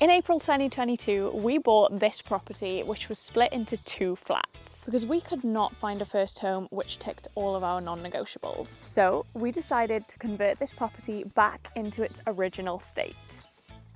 In April 2022, we bought this property, which was split into 2 flats because we could not find a first home which ticked all of our non-negotiables. So we decided to convert this property back into its original state,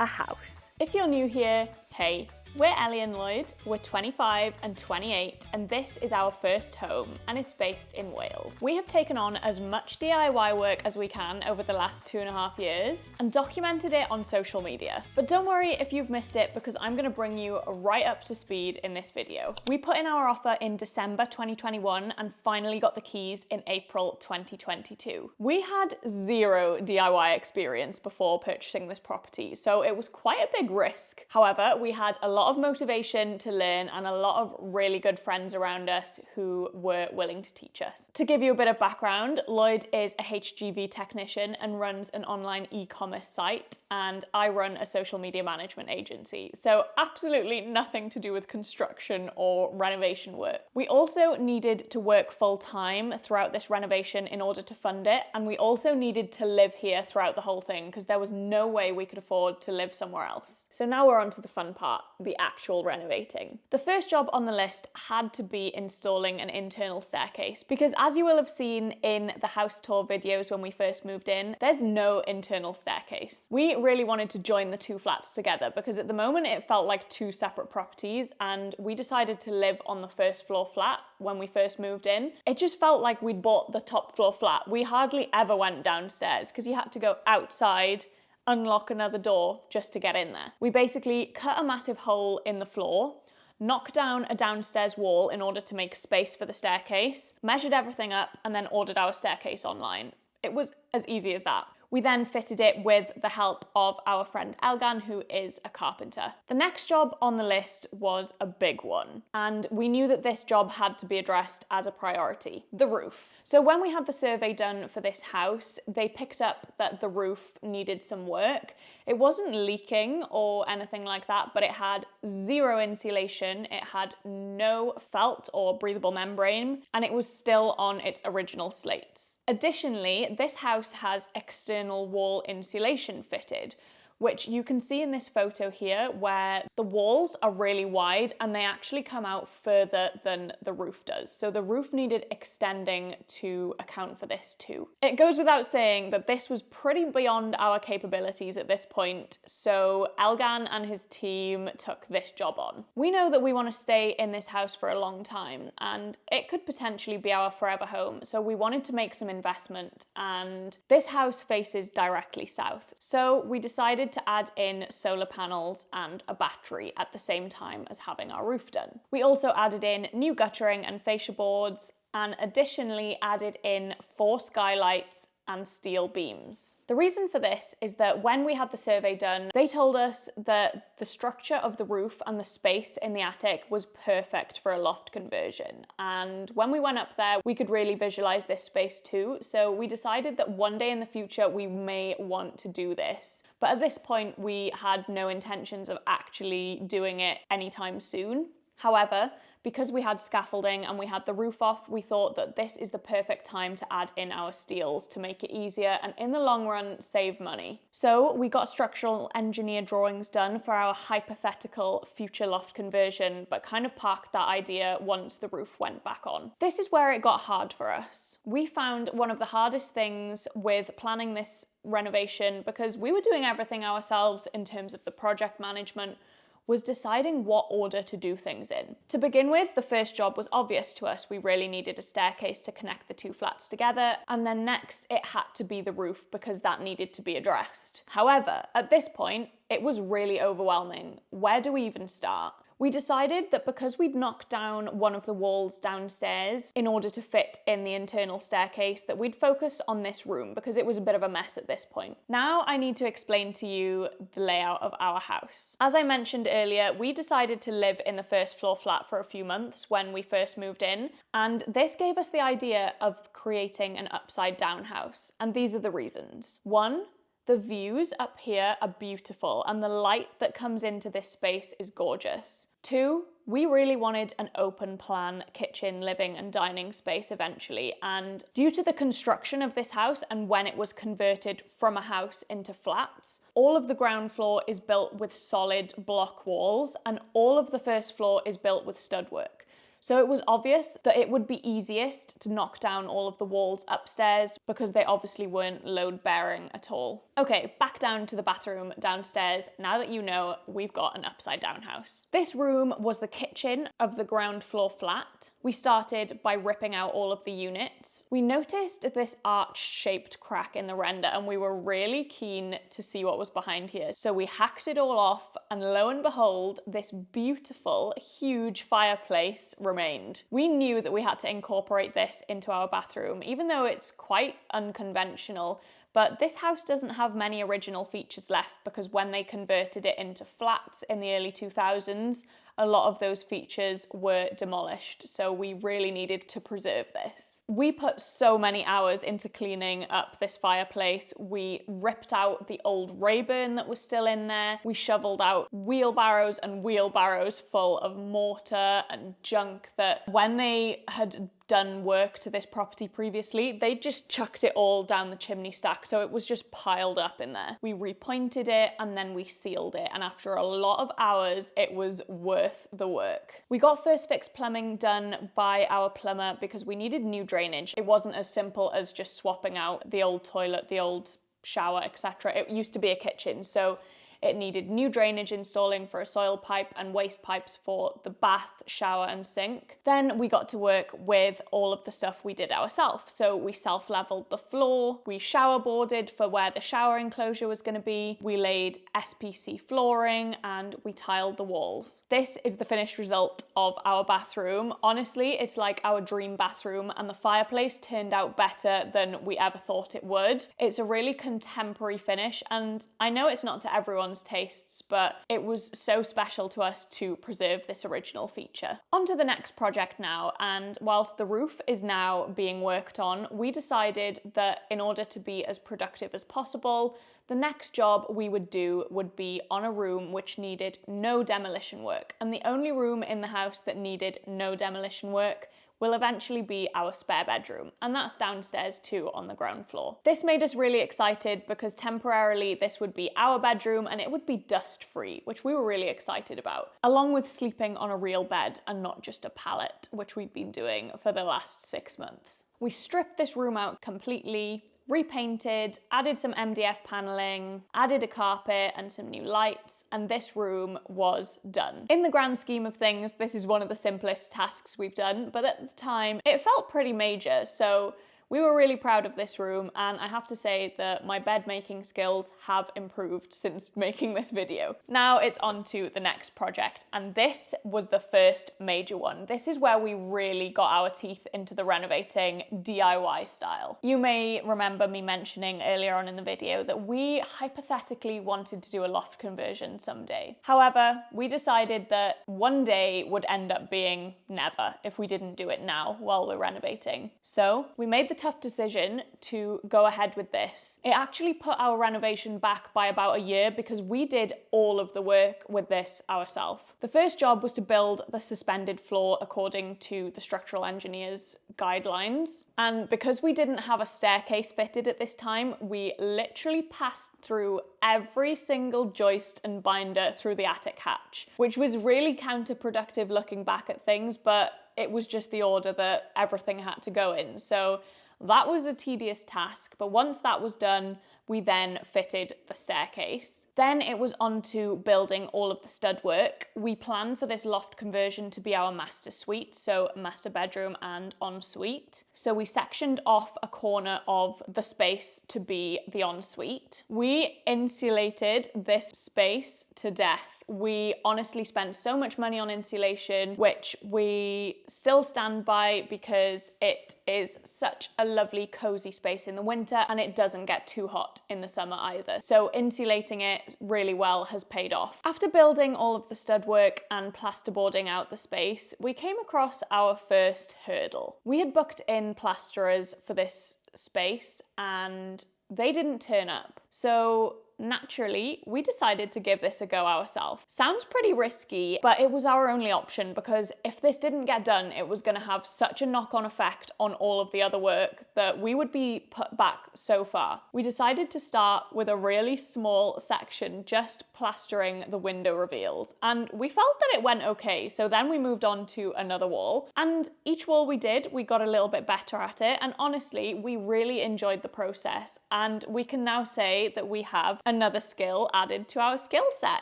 a house. If you're new here, hey, we're Ellie and Lloyd, we're 25 and 28, and this is our first home, and it's based in Wales. We have taken on as much DIY work as we can over the last 2.5 years and documented it on social media. But don't worry if you've missed it, because I'm gonna bring you right up to speed in this video. We put in our offer in December 2021 and finally got the keys in April 2022. We had zero DIY experience before purchasing this property, so it was quite a big risk. However, we had a lot of motivation to learn and a lot of really good friends around us who were willing to teach us. To give you a bit of background, Lloyd is a HGV technician and runs an online e-commerce site, and I run a social media management agency, so absolutely nothing to do with construction or renovation work. We also needed to work full-time throughout this renovation in order to fund it, and we also needed to live here throughout the whole thing because there was no way we could afford to live somewhere else. So now we're on to the fun part, the actual renovating. The first job on the list had to be installing an internal staircase, because as you will have seen in the house tour videos when we first moved in, there's no internal staircase. We really wanted to join the 2 flats together because at the moment it felt like 2 separate properties, and we decided to live on the first floor flat when we first moved in. It just felt like we'd bought the top floor flat. We hardly ever went downstairs because you had to go outside, unlock another door just to get in there. We basically cut a massive hole in the floor, knocked down a downstairs wall in order to make space for the staircase, measured everything up, and then ordered our staircase online. It was as easy as that. We then fitted it with the help of our friend Elgan, who is a carpenter. The next job on the list was a big one, and we knew that this job had to be addressed as a priority: the roof. So when we had the survey done for this house, they picked up that the roof needed some work. It wasn't leaking or anything like that, but it had zero insulation, it had no felt or breathable membrane, and it was still on its original slates. Additionally, this house has external wall insulation fitted, which you can see in this photo here, where the walls are really wide and they actually come out further than the roof does. So the roof needed extending to account for this too. It goes without saying that this was pretty beyond our capabilities at this point, so Elgan and his team took this job on. We know that we want to stay in this house for a long time, and it could potentially be our forever home, so we wanted to make some investment, and this house faces directly south. So we decided to add in solar panels and a battery at the same time as having our roof done. We also added in new guttering and fascia boards, and additionally added in 4 skylights and steel beams. The reason for this is that when we had the survey done, they told us that the structure of the roof and the space in the attic was perfect for a loft conversion. And when we went up there, we could really visualize this space too. So we decided that one day in the future, we may want to do this. But at this point, we had no intentions of actually doing it anytime soon. However, because we had scaffolding and we had the roof off, we thought that this is the perfect time to add in our steels to make it easier and in the long run save money. So we got structural engineer drawings done for our hypothetical future loft conversion, but kind of parked that idea once the roof went back on. This is where it got hard for us. We found one of the hardest things with planning this renovation, because we were doing everything ourselves in terms of the project management, was deciding what order to do things in. To begin with, the first job was obvious to us. We really needed a staircase to connect the 2 flats together, and then next it had to be the roof because that needed to be addressed. However, at this point, it was really overwhelming. Where do we even start? We decided that because we'd knocked down one of the walls downstairs in order to fit in the internal staircase, that we'd focus on this room because it was a bit of a mess at this point. Now I need to explain to you the layout of our house. As I mentioned earlier, we decided to live in the first floor flat for a few months when we first moved in, and this gave us the idea of creating an upside down house. And these are the reasons. 1, The views up here are beautiful and the light that comes into this space is gorgeous. 2, we really wanted an open plan kitchen, living and dining space eventually, and due to the construction of this house and when it was converted from a house into flats, all of the ground floor is built with solid block walls and all of the first floor is built with stud work. So it was obvious that it would be easiest to knock down all of the walls upstairs because they obviously weren't load bearing at all. Okay, back down to the bathroom downstairs. Now that you know, we've got an upside down house. This room was the kitchen of the ground floor flat. We started by ripping out all of the units. We noticed this arch-shaped crack in the render and we were really keen to see what was behind here. So we hacked it all off and lo and behold, this beautiful, huge fireplace remained. We knew that we had to incorporate this into our bathroom, even though it's quite unconventional. But this house doesn't have many original features left because when they converted it into flats in the early 2000s, a lot of those features were demolished, so we really needed to preserve this. We put so many hours into cleaning up this fireplace. We ripped out the old Rayburn that was still in there. We shoveled out wheelbarrows and wheelbarrows full of mortar and junk that when they had done work to this property previously, they just chucked it all down the chimney stack, so it was just piled up in there. We repointed it and then we sealed it, and after a lot of hours, it was worth the work. We got first fix plumbing done by our plumber because we needed new drainage. It wasn't as simple as just swapping out the old toilet, the old shower, etc. It used to be a kitchen, so it needed new drainage installing for a soil pipe and waste pipes for the bath, shower and sink. Then we got to work with all of the stuff we did ourselves. So we self-leveled the floor, we shower boarded for where the shower enclosure was going to be, we laid SPC flooring and we tiled the walls. This is the finished result of our bathroom. Honestly, it's like our dream bathroom and the fireplace turned out better than we ever thought it would. It's a really contemporary finish and I know it's not to everyone's tastes, but it was so special to us to preserve this original feature. On to the next project now, and whilst the roof is now being worked on, we decided that in order to be as productive as possible, the next job we would do would be on a room which needed no demolition work, and the only room in the house that needed no demolition work will eventually be our spare bedroom, and that's downstairs too on the ground floor. This made us really excited because temporarily this would be our bedroom and it would be dust-free, which we were really excited about, along with sleeping on a real bed and not just a pallet, which we'd been doing for the last 6 months. We stripped this room out completely, repainted, added some MDF paneling, added a carpet and some new lights, and this room was done. In the grand scheme of things, this is one of the simplest tasks we've done, but at the time it felt pretty major, so we were really proud of this room, and I have to say that my bed making skills have improved since making this video. Now it's on to the next project, and this was the first major one. This is where we really got our teeth into the renovating DIY style. You may remember me mentioning earlier on in the video that we hypothetically wanted to do a loft conversion someday. However, we decided that one day would end up being never if we didn't do it now while we're renovating. So we made the tough decision to go ahead with this. It actually put our renovation back by about a year because we did all of the work with this ourselves. The first job was to build the suspended floor according to the structural engineer's guidelines, and because we didn't have a staircase fitted at this time, we literally passed through every single joist and binder through the attic hatch, which was really counterproductive looking back at things, but it was just the order that everything had to go in. So that was a tedious task, but once that was done, we then fitted the staircase. Then it was on to building all of the stud work. We planned for this loft conversion to be our master suite, so master bedroom and ensuite. So we sectioned off a corner of the space to be the ensuite. We insulated this space to death. We honestly spent so much money on insulation, which we still stand by because it is such a lovely cozy space in the winter and it doesn't get too hot in the summer either. So insulating it really well has paid off. After building all of the stud work and plasterboarding out the space, we came across our first hurdle. We had booked in plasterers for this space and they didn't turn up. So naturally, we decided to give this a go ourselves. Sounds pretty risky, but it was our only option because if this didn't get done, it was going to have such a knock-on effect on all of the other work that we would be put back so far. We decided to start with a really small section, just plastering the window reveals, and we felt that it went okay. So then we moved on to another wall, and each wall we did, we got a little bit better at it, and honestly, we really enjoyed the process, and we can now say that we have another skill added to our skill set.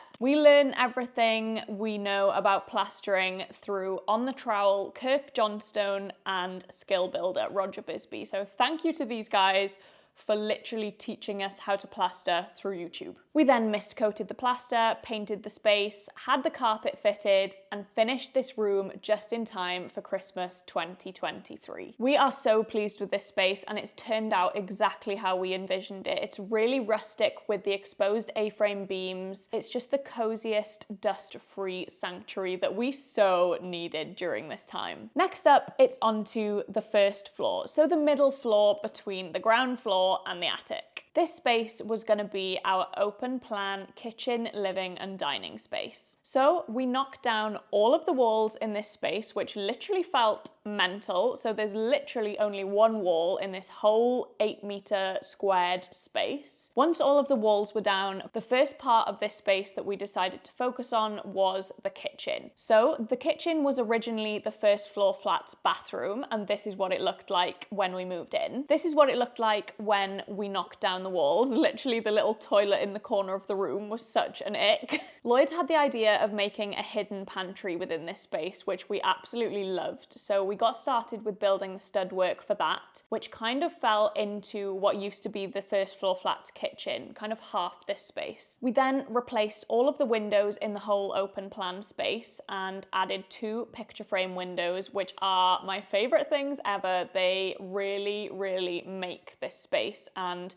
We learn everything we know about plastering through On the Trowel, Kirk Johnstone, and skill builder Roger Bisbee. So thank you to these guys for literally teaching us how to plaster through YouTube. We then mist coated the plaster, painted the space, had the carpet fitted, and finished this room just in time for Christmas 2023. We are so pleased with this space, and it's turned out exactly how we envisioned it. It's really rustic with the exposed A-frame beams. It's just the coziest, dust-free sanctuary that we so needed during this time. Next up, it's onto the first floor, so the middle floor between the ground floor and the attic. This space was going to be our open plan kitchen, living and dining space. So we knocked down all of the walls in this space, which literally felt mental. So there's literally only one wall in this whole 8-meter squared space. Once all of the walls were down, the first part of this space that we decided to focus on was the kitchen. So the kitchen was originally the first floor flats bathroom, and this is what it looked like when we moved in. This is what it looked like when we knocked down the walls. Literally the little toilet in the corner of the room was such an ick. Lloyd had the idea of making a hidden pantry within this space, which we absolutely loved. So we got started with building the stud work for that, which kind of fell into what used to be the first floor flats kitchen, kind of half this space. We then replaced all of the windows in the whole open plan space and added 2 picture frame windows, which are my favorite things ever. They really make this space and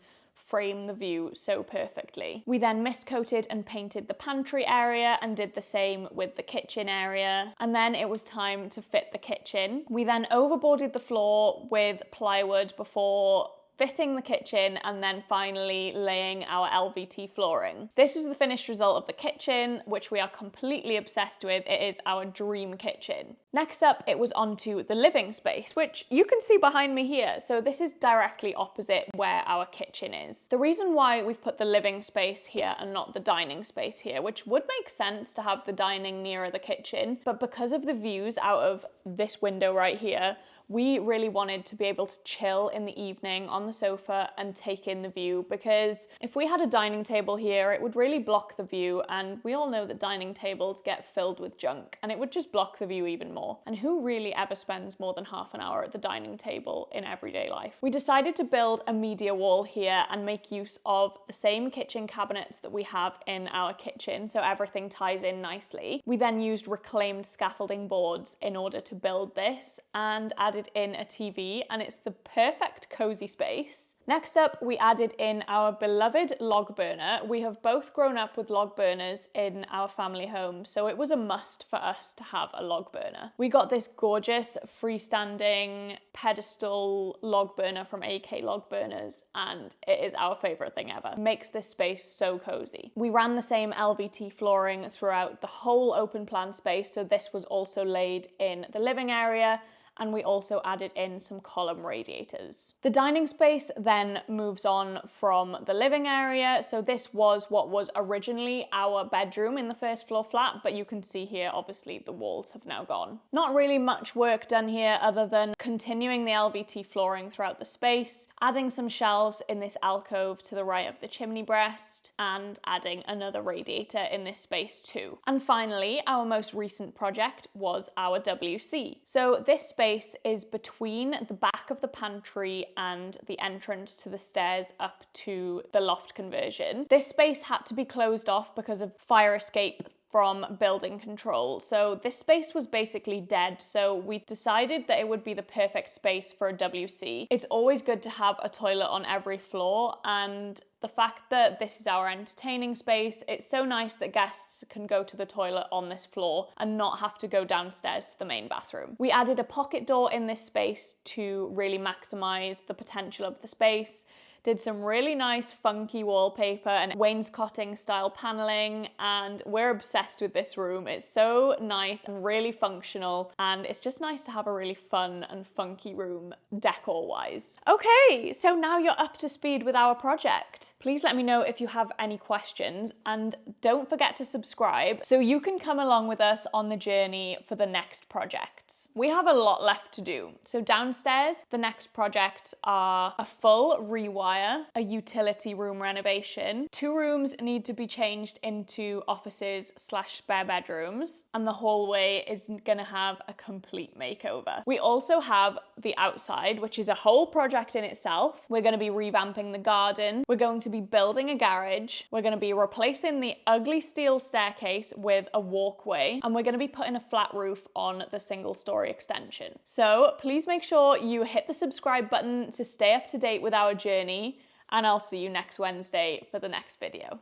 frame the view so perfectly. We then mist coated and painted the pantry area and did the same with the kitchen area. And then it was time to fit the kitchen. We then overboarded the floor with plywood before fitting the kitchen and then finally laying our LVT flooring. This was the finished result of the kitchen, which we are completely obsessed with. It is our dream kitchen. Next up, it was onto the living space, which you can see behind me here. So this is directly opposite where our kitchen is. The reason why we've put the living space here and not the dining space here, which would make sense to have the dining nearer the kitchen, but because of the views out of this window right here, we really wanted to be able to chill in the evening on the sofa and take in the view, because if we had a dining table here, it would really block the view, and we all know that dining tables get filled with junk and it would just block the view even more. And who really ever spends more than half an hour at the dining table in everyday life? We decided to build a media wall here and make use of the same kitchen cabinets that we have in our kitchen, so everything ties in nicely. We then used reclaimed scaffolding boards in order to build this and added in a TV, and it's the perfect cozy space. Next up, we added in our beloved log burner. We have both grown up with log burners in our family home, so it was a must for us to have a log burner. We got this gorgeous freestanding pedestal log burner from AK Log Burners, and it is our favorite thing ever. It makes this space so cozy. We ran the same LVT flooring throughout the whole open plan space, so this was also laid in the living area, and we also added in some column radiators. The dining space then moves on from the living area. So this was what was originally our bedroom in the first floor flat, but you can see here, obviously the walls have now gone. Not really much work done here other than continuing the LVT flooring throughout the space, adding some shelves in this alcove to the right of the chimney breast, and adding another radiator in this space too. And finally, our most recent project was our WC. So this space is between the back of the pantry and the entrance to the stairs up to the loft conversion. This space had to be closed off because of fire escape from building control. So this space was basically dead. So we decided that it would be the perfect space for a WC. It's always good to have a toilet on every floor, and the fact that this is our entertaining space, it's so nice that guests can go to the toilet on this floor and not have to go downstairs to the main bathroom. We added a pocket door in this space to really maximize the potential of the space, did some really nice funky wallpaper and wainscoting style paneling, and we're obsessed with this room. It's so nice and really functional, and it's just nice to have a really fun and funky room decor wise. Okay, so now you're up to speed with our project. Please let me know if you have any questions, and don't forget to subscribe so you can come along with us on the journey for the next projects. We have a lot left to do. So downstairs, the next projects are a full rewire, a utility room renovation. 2 rooms need to be changed into offices / spare bedrooms, and the hallway is gonna have a complete makeover. We also have the outside, which is a whole project in itself. We're gonna be revamping the garden. We're going to be building a garage. We're gonna be replacing the ugly steel staircase with a walkway, and we're gonna be putting a flat roof on the single-story extension. So please make sure you hit the subscribe button to stay up to date with our journey, and I'll see you next Wednesday for the next video.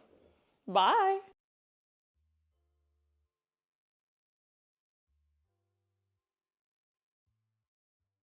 Bye!